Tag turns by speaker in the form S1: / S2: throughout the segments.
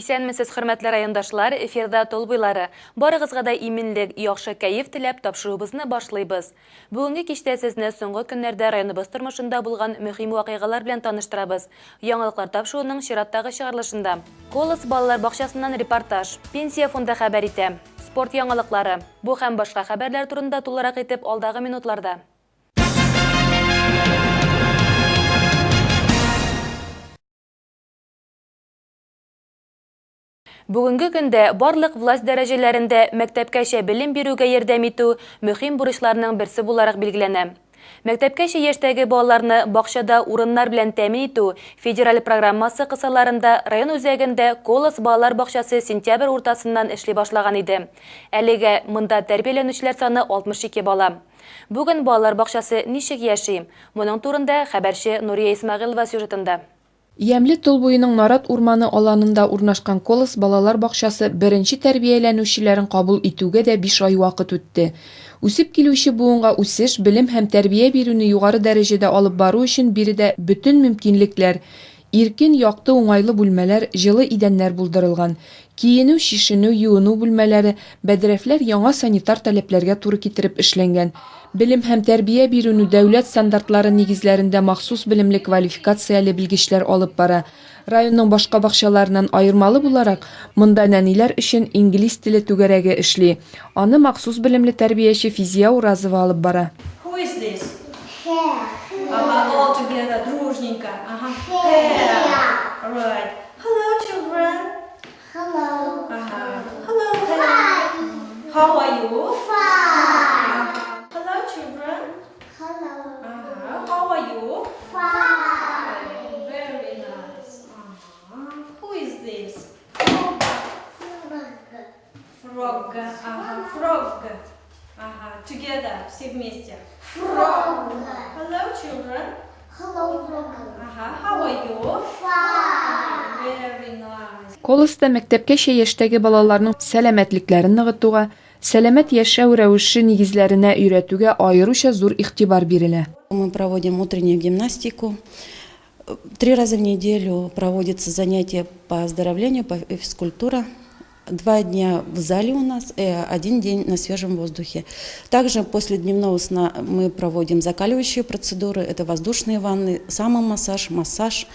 S1: Исәнмесез, хөрмәтле райондашлар, эфирда толбыйлары. Барыгызга да иминлек, яхшы кәеф теләп тапшырубызны башлыйбыз. Бүгенге кичтә сезне соңгы көннәрдә районыбыз тормышында булган мөһим вакыйгалар белән таныштырабыз. Яңалыклар тапшыруның чираттагы чыгарылышында. Колос балалар бакчасыннан репортаж, пенсия фонды хәбәр итә, спорт яңалыклары. Бу һәм башка хәбәрләр турында тулырак итеп алдагы минутларда. Бүгенге көндә барлык власть дәрәҗәләрендә мәктәпкәчә белем бирүгә ярдәм итү мөһим бурычларның берсе буларак билгеләнә. Мәктәпкәчә яшьтәге балаларны бакчада урыннар белән тәэмин итү федераль программасы кысаларында район үзәгендә Колос балалар бакчасы сентябрь уртасыннан эшли башлаган иде. Әлегә монда тәрбияләнүчеләр саны 62 бала. Бүген балалар бакчасы ничек яши? Моның турында хәбәрче Нурия Исмәгыйлова сюжетында.
S2: Ямле тол буеның Нарат урманы аланында урнашкан Колос балалар бакчасы беренче тәрбияләнүчеләрен кабул итүгә дә 5 ай вакыт үтте. Үсеп килүче буынга үсеш, белем һәм тәрбия бирүне югары дәрәҗәдә алып бару өчен биредә бөтен мөмкинлекләр, иркен, якты, уңайлы бүлмәләр, җылы идәннәр булдырылган. Киенү, шишенү, юыну бүлмәләре, бәдрәфләр яңа санитар таләпләргә туры китереп эшләнгән. Белем һәм тәрбия бирүне дәүләт стандартлары нигезләрендә махсус белемле квалификацияле белгечләр алып бара. Районның башка бакчаларыннан айырмалы буларак, монда нәниләр өчен инглиз теле түгәрәге эшли. Аны махсус белемле тәрбияче Физия Уразова алып бара.
S3: Who is this? All together, дружненько. Right. Hello, children.
S4: Hello.
S3: Hello. How are you?
S4: Fine.
S3: Hello, children.
S4: Hello.
S3: How are you?
S4: Fine.
S3: Very nice. Who is this? Frog. Frog. Together, все вместе.
S4: Frog.
S3: Hello, children.
S4: Hello, frog.
S3: How are you?
S4: Fine.
S3: Very nice.
S2: Колоста мәктәпкәчә яшьтәге балаларның сәламәтлекләрен ныгытуга, сәламәт яшәү рәвеше нигезләренә өйрәтүгә аеруча зур игътибар бирелә.
S5: Мы проводим утреннюю гимнастику. 3 раза в неделю проводятся занятия по оздоровлению, по физкультуре. 2 дня в зале у нас, 1 день на свежем воздухе. Также после дневного сна мы проводим закаливающие процедуры. Это воздушные ванны, самомассаж, массаж.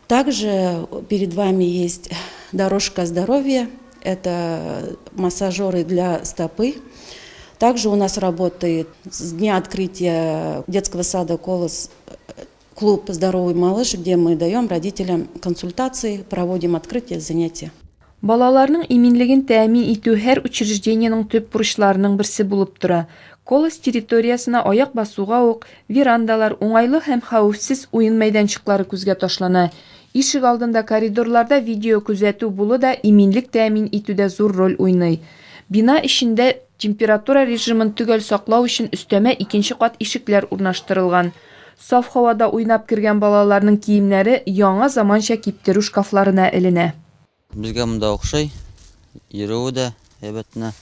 S5: Также перед вами есть дорожка здоровья. Это массажеры для стопы. Также у нас работает с дня открытия детского сада «Колос» клуб «Здоровый малыш», где мы даем родителям консультации, проводим открытие занятия.
S2: Балаларның иминлеген тәэмин итү һәр учреждениянең төп бурычларының берсе булып тора. Колос территориясына аяк басуга ук верандалар, уңайлы һәм хәвефсез уен мәйданчыклары күзгә ташлана. Ишек алдында коридорларда видео күзәтү булу да иминлек тәэмин итүдә зур роль уйный. Бина эчендә температура режимын төгәл саклау өчен өстәмә 2нче кат ишекләр урнаштырылган. Саф һавада уйнап кергән балаларның киемнәре яңа заманча киптерү шкафларына эленә.
S6: Безгә монда охшый, йөрүе дә әйбәтне.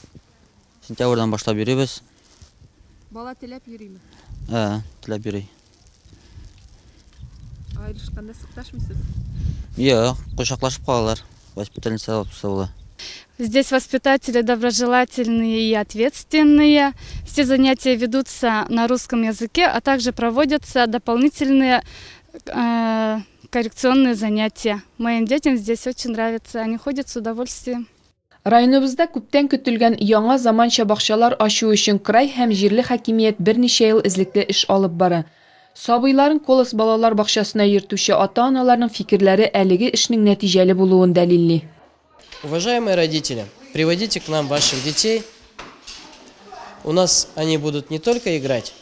S6: Сентябрьдән башлап йөрибез.
S2: Бала теләп йөрийме?
S6: Теләп йөри.
S2: Айрышканда сыкташмысыз?
S6: Юк, кочаклашып калалар. Воспитательница була.
S7: Здесь воспитатели доброжелательные и ответственные. Все занятия ведутся на русском языке, а также проводятся дополнительные коррекционные занятия. Моим детям здесь очень нравится, они ходят с удовольствием.
S2: Районыбызда күптән көтелгән яңа заманча бакчалар ачу өчен край һәм җирле хакимият берничә ел эзлекле эш алып бара. Сабыйларын Колос балалар бакчасына йөртүче ата-аналарның фикерләре әлеге эшнең нәтиҗәле булуын дәлилли.
S8: Уважаемые родители, приводите к нам ваших детей. У нас они будут не только играть,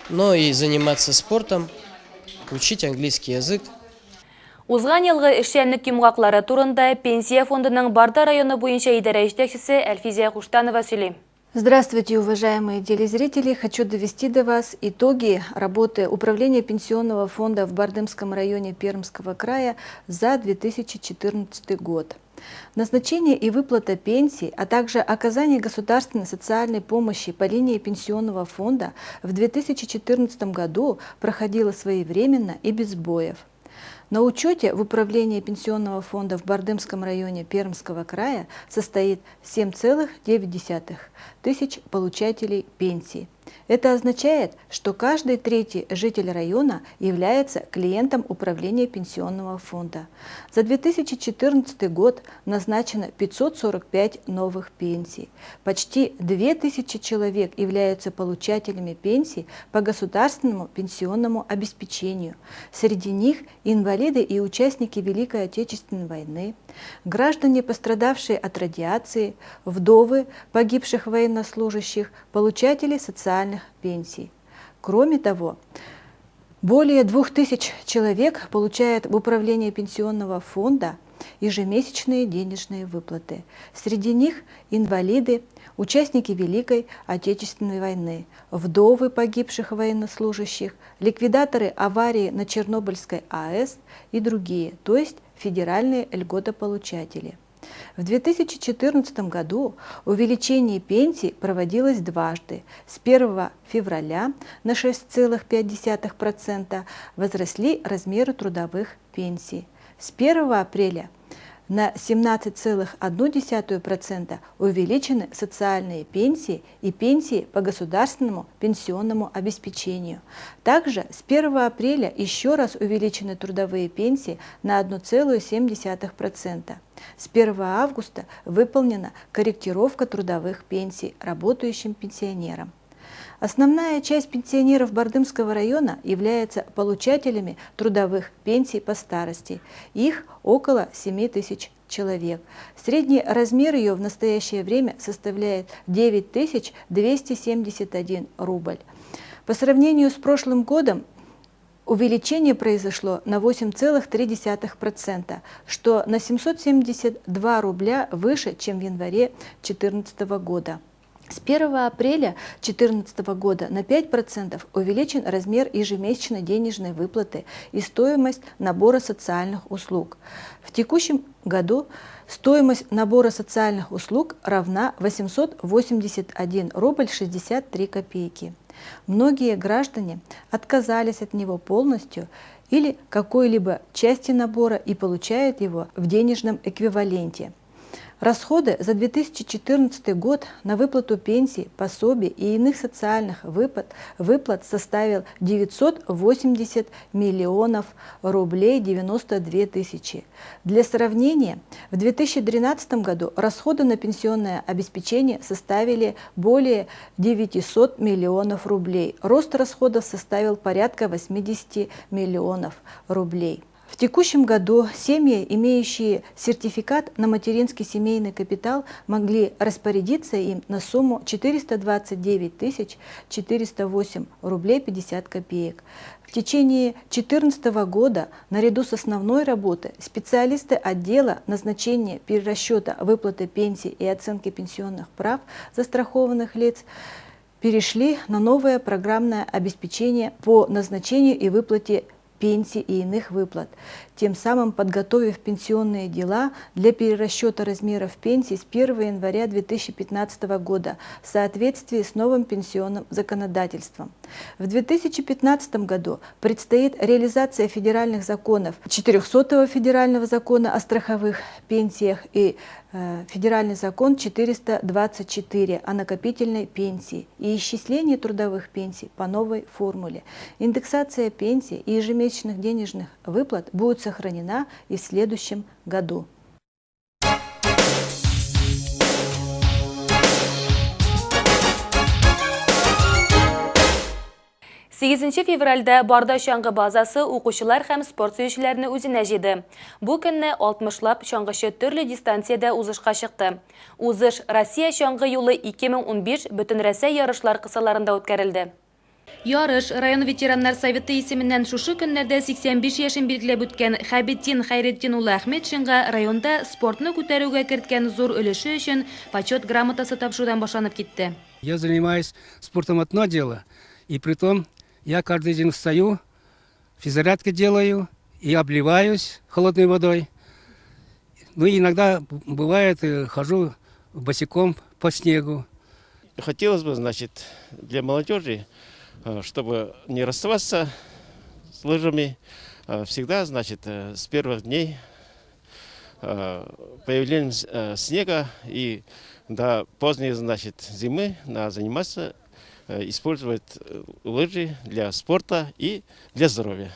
S8: но и заниматься спортом, учить английский язык.
S1: Узган елгы эшчәнлек йомгаклары турында пенсия фондының Барда районы буенча идарә җитәкчесе Әлфизия Куштанова сөйли.
S9: Здравствуйте, уважаемые телезрители! Хочу довести до вас итоги работы Управления пенсионного фонда в Бардымском районе Пермского края за 2014 год. Назначение и выплата пенсий, а также оказание государственной социальной помощи по линии пенсионного фонда в 2014 году проходило своевременно и без сбоев. На учете в Управлении Пенсионного фонда в Бардымском районе Пермского края состоит 7,9 тысяч получателей пенсий. Это означает, что каждый третий житель района является клиентом Управления Пенсионного фонда. За 2014 год назначено 545 новых пенсий. Почти 2000 человек являются получателями пенсий по государственному пенсионному обеспечению. Среди них инвалиды и участники Великой Отечественной войны, граждане, пострадавшие от радиации, вдовы погибших военнослужащих, получатели социальных пенсий. Кроме того, более 2000 человек получают в Управлении Пенсионного фонда ежемесячные денежные выплаты. Среди них инвалиды, участники Великой Отечественной войны, вдовы погибших военнослужащих, ликвидаторы аварии на Чернобыльской АЭС и другие, то есть федеральные льготополучатели. В 2014 году увеличение пенсий проводилось дважды. С 1 февраля на 6,5% возросли размеры трудовых пенсий. С 1 апреля на 17,1% увеличены социальные пенсии и пенсии по государственному пенсионному обеспечению. Также с 1 апреля еще раз увеличены трудовые пенсии на 1,7%. С 1 августа выполнена корректировка трудовых пенсий работающим пенсионерам. Основная часть пенсионеров Бардымского района является получателями трудовых пенсий по старости. Их около 7 тысяч человек. Средний размер ее в настоящее время составляет 9271 рубль. По сравнению с прошлым годом увеличение произошло на 8,3%, что на 772 рубля выше, чем в январе 2014 года. С 1 апреля 2014 года на 5% увеличен размер ежемесячной денежной выплаты и стоимость набора социальных услуг. В текущем году стоимость набора социальных услуг равна 881 рубль 63 копейки. Многие граждане отказались от него полностью или какой-либо части набора и получают его в денежном эквиваленте. Расходы за 2014 год на выплату пенсий, пособий и иных социальных выплат составил 980 миллионов рублей 92 тысячи. Для сравнения, в 2013 году расходы на пенсионное обеспечение составили более 900 миллионов рублей. Рост расходов составил порядка 80 миллионов рублей. В текущем году семьи, имеющие сертификат на материнский семейный капитал, могли распорядиться им на сумму 429 408 рублей 50 копеек. В течение 2014 года наряду с основной работой специалисты отдела назначения, перерасчета выплаты пенсий и оценки пенсионных прав застрахованных лиц перешли на новое программное обеспечение по назначению и выплате пенсий и иных выплат, тем самым подготовив пенсионные дела для перерасчета размеров пенсий с 1 января 2015 года в соответствии с новым пенсионным законодательством. В 2015 году предстоит реализация федеральных законов, 400-го федерального закона о страховых пенсиях и федеральный закон 424 о накопительной пенсии и исчисление трудовых пенсий по новой формуле. Индексация пенсий и ежемесячных денежных выплат будет сохранена и в следующем году.
S1: Сегізінші февральда Барда шаңғы базасы оқушылар һәм спорт сөйшілеріні өзіне жеді. Бұл күнні 60-лап шаңғышы түрлі дистанцияда узышқа шықты. Узыш Россия шаңғы юлы 2015 бүтін Рәсәй ярышлар қысаларында өткәрілді. Ярыш район ветераннар советы исеменнән шушы көннәрдә 85 яшын билгеләп үткән Хәбетдин Хайретдин улы Әхметшинга районда спортны күтәрүгә керткән зур өлеше өчен почет грамотасы тапшырудан башланып китте.
S10: Я занимаюсь спортом одно дело, и притом я каждый день встаю, физзарядку делаю и обливаюсь холодной водой. Ну и иногда бывает, хожу босиком по снегу.
S11: Хотелось бы, значит, для молодежи, чтобы не расставаться с лыжами, всегда, значит, с первых дней появления снега и до поздней, значит, зимы надо заниматься, использовать лыжи для спорта и для здоровья.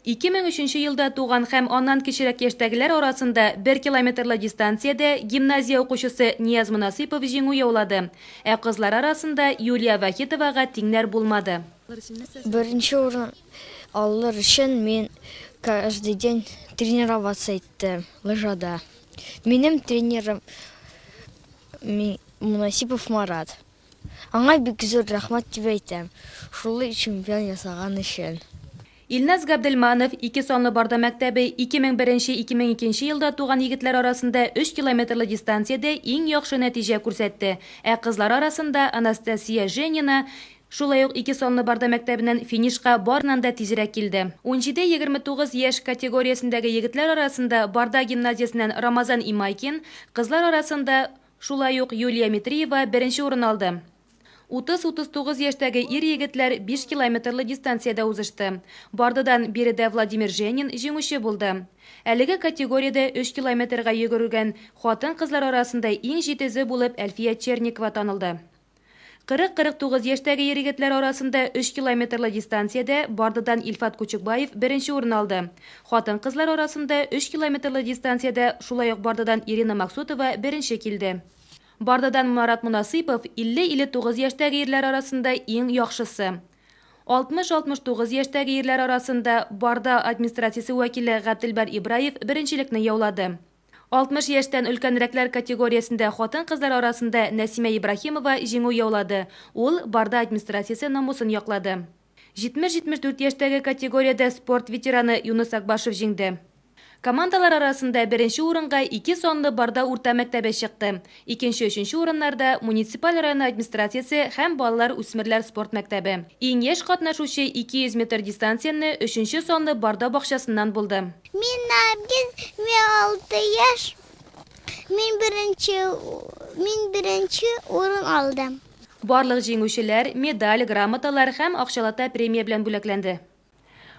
S1: 2003 елда туган һәм аннан кечерәк яшьтәгеләр арасында 1 километрлы дистанциядә гимназия укучысы Нияз Мөнасипов җиңү яулады. Ә кызлар арасында Юлия Вахитовага тиңнәр булмады.
S12: Беренче урын алыр өчен мин каждый день тренироваться иттем лыжада. Минем тренерым Мөнасипов Марат. Аңа бик зур рәхмәт дип әйтәм. Шулай чемпион ясаган өчен.
S1: Илназ Габделманов 2 санлы барда мәктәбе 2001-2002 елда туган егетләр арасында 3 километрлы дистанциядә иң яхшы нәтиҗә күрсәтте. Ә кызлар арасында Анастасия Женина шулай ук 2 санлы барда мәктәбеннән финишка барнан да тизрәк килде. 17-29 яшь категориясендәге егетләр арасында барда гимназиясеннән Рамазан Имайкин, кызлар арасында шулай ук Юлия Митриева беренче урын алды. 30-39 яшьтәге ир-егетләр 5 километрлы дистанциядә узышты. Бардыдан биредә Владимир Женин җиңүче булды. Әлеге категориядә 3 километрга йөгергән хатын-кызлар арасында иң җитезе булып Әлфия Черникова танылды. 40-49 яшьтәге ир-егетләр арасында 3 километрлы дистанциядә Бардыдан Илфат Кучукбаев беренче урын алды. Хатын-кызлар арасында 3 километрлы дистанциядә шулай ук Бардыдан Ирина Максутова беренче килде. Бардыдан Марат Мунасипов 50-59 яшьтәге ирләр арасында иң яхшысы. 60-69 яшьтәге ирләр арасында Барда администрациясе вәкиле Габделбар Ибраев беренчелекне яулады. 60 яшьтән өлкәнрәкләр категориясендә хатын-кызлар арасында Нәсимә Ибрахимова җиңү яулады. Ул Барда администрациясе намусын яклады. 70-74 яшьтәге категориядә спорт ветераны Юнус Акбашев җиңде. Командалар арасында беренче урынга 2 санлы барда урта мәктәбе чыкты. Икенче-өченче урыннарда муниципаль район администрациясе һәм балалар үсмерләр спорт мәктәбе. Иң яшь катнашучы 200 метр дистанцияны 3 санлы барда бакчасыннан булды.
S4: Мин 6 яшь. Мин беренче урын алдым.
S1: Барлык җиңүчеләр медаль, грамоталар һәм акчалата премия белән бүләкләнде.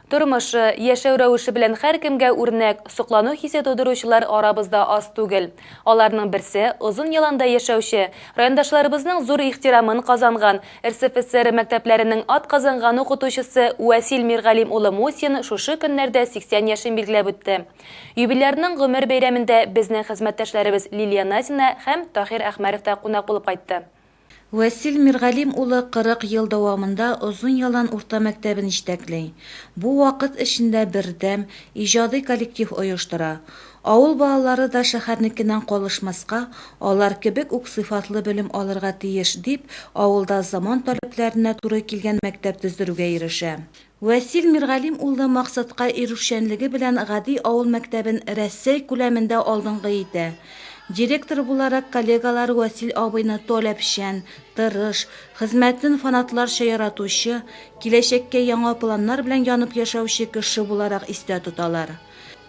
S1: Тормышы, яшәү рәвеше белән һәркемгә үрнәк, соклану хисе тудыручылар арабызда аз түгел. Аларның берсе озын яланда яшәүче, райондашларыбызның зур ихтирамын казанган, РСФСР мәктәпләренең атказанган укытучысы Васил Миргалим улы Мусин шушы көннәрдә 80 яшын билгеләп үтте. Юбилярның гомер бәйрәмендә безнең хезмәттәшләребез Лилия Назина һәм Тахир Әхмәров та кунак булып кайтты.
S13: Васил Миргалим улы 40 ел дәвамында озын ялан урта мәктәбен җитәкләй. Бу вакыт эчендә бердәм иҗади коллектив оештыра. Авыл балалары да шәһәрнекеннән калышмаска, алар кебек үк сыйфатлы белем алырга тиеш дип, авылда заман таләпләренә туры килгән мәктәп төзергә ирешә. Васил Миргалим улы максатка ирешкәнлеге белән гади авыл мәктәбен Россия күләмендә алдынгы итә. Директор буларак коллегалары Васил абыйны таләпчән, тырыш, хезмәтен фанатларча яратучы, киләчәккә яңа планнар белән янып яшәүче кеше буларак истә тоталар.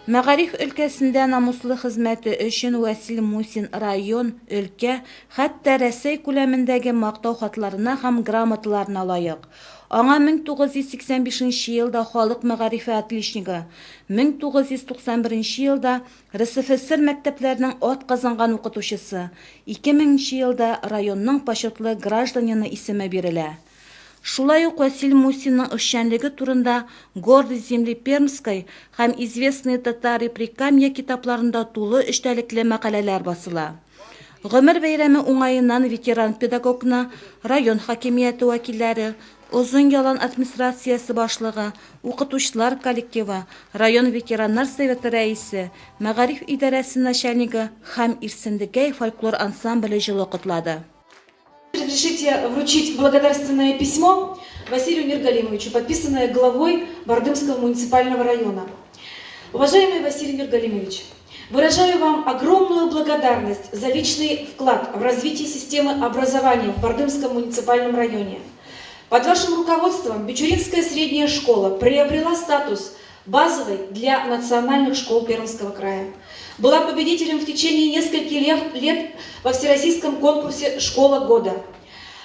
S13: Мәгариф өлкәсендә намуслы хезмәте өчен Васил Мусин район, өлкә, хәтта Россия күләмендәге мактау хатларына һәм грамоталарына лаек. Аңа 1985 елда халык мәгарифе отличнигы, 1991 елда РСФСР мәктәпләренең атказанган укытучысы, 2000 елда районның почетлы гражданины исеме бирелә. Шулай ук Васил Мусинның эшчәнлеге турында «Гордость земли Пермской» һәм «Известные татары Прикамья» китапларында тулы эчтәлекле мәкаләләр басыла. Гомер бәйрәме уңаеннан ветеран педагогна, район хакимияте вәкилләре, Озын ялан администрациясы башлыгы, укытучылар коллективы, район ветераннар советы рәисе, мәгариф идарәсе начальнигы һәм Ирсендекәй фольклор ансамбле җылы котлады.
S14: Разрешите вручить благодарственное письмо Василию Миргалимовичу, подписанное главой Бардымского муниципального района. Уважаемый Василий Миргалимович, выражаю вам огромную благодарность за личный вклад в развитие системы образования в Бардымском муниципальном районе. Под вашим руководством Бичуринская средняя школа приобрела статус базовой для национальных школ Пермского края. Была победителем в течение нескольких лет во всероссийском конкурсе «Школа года».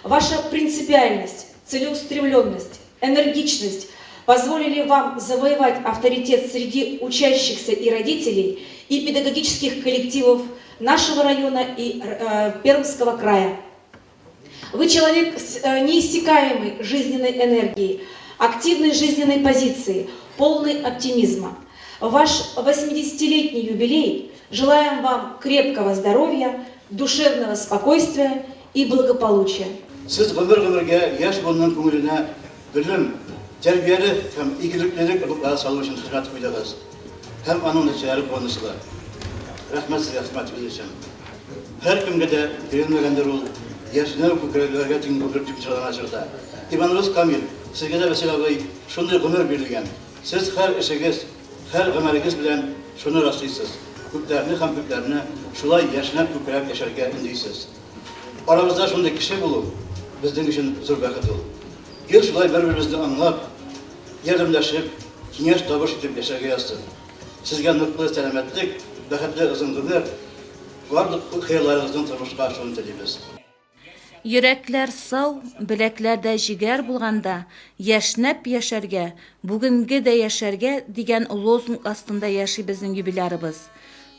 S14: Ваша принципиальность, целеустремленность, энергичность позволили вам завоевать авторитет среди учащихся и родителей и педагогических коллективов нашего района и Пермского края. Вы человек с неиссякаемой жизненной энергией, активной жизненной позицией, полный оптимизма. В ваш 80-летний юбилей желаем вам крепкого здоровья, душевного спокойствия и благополучия.
S15: Siz ömür-ömürge yaş bulunan kömürüne bilim, terbiyeli hem iyiliklilik ılıkları sağlığı için hizmet koyacağız. Hem anın içeri konusunda. Rahmet size hizmet edeceğim. Her kimde de verilmeyenler ol, yaşına hukuklarına tüm hukuk tüpçülerine açırda. İmanınız kamil, sizge de vesile olayı şunları ömür birliğen. Siz her işiniz, her ömürünüz bilen şunu rastlaysınız. Hukuklarını hem hukuklarını şulay yaşına hukuklar yaşarken indiysiz. Aramızda şundaki kişi bulup, bizden için zor vakit ol. Gel şulay birbirimizi anlap, yardımlaşıp, kengeş tabuş edip yaşarken yazsın. Sizge mutlu, selametlik, vakitli ızındırlar, varlık hayallarınızdan turmuşqa şunu dileyimiz.
S13: Йөрәкләр сау, беләкләрдә җигәр булганда, яшнәп яшәргә, бүгенге дә яшәргә дигән лозунг астында яши безнең юбилярыбыз.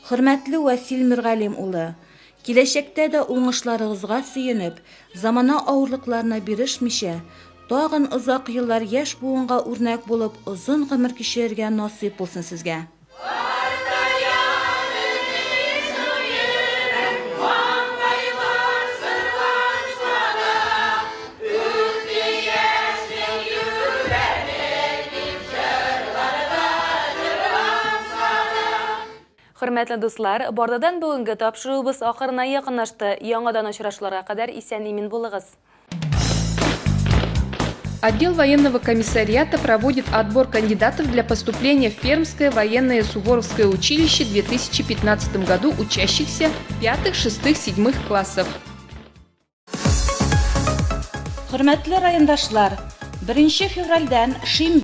S13: Хөрмәтле Васил Миргалим улы, киләчәктә дә уңышларыгызга сөенеп, замана авырлыкларына бирешмичә, тагын озак еллар яшь буынга үрнәк булып, озын гомер кичерергә насыйп булсын сезгә.
S1: Hürmetli dostlar, bardadan бүгінгі тапшыруыбыз ақырына якынлашты. Яңадан очрашларга кадәр исән-имин булыгыз.
S2: Отдел военного комиссариата проводит отбор кандидатов для поступления в Пермское военное Суворовское училище в 2015 году учащихся 5, 6, 7 классов.
S13: Хөрмәтле райондашлар, 1 февральдән Шим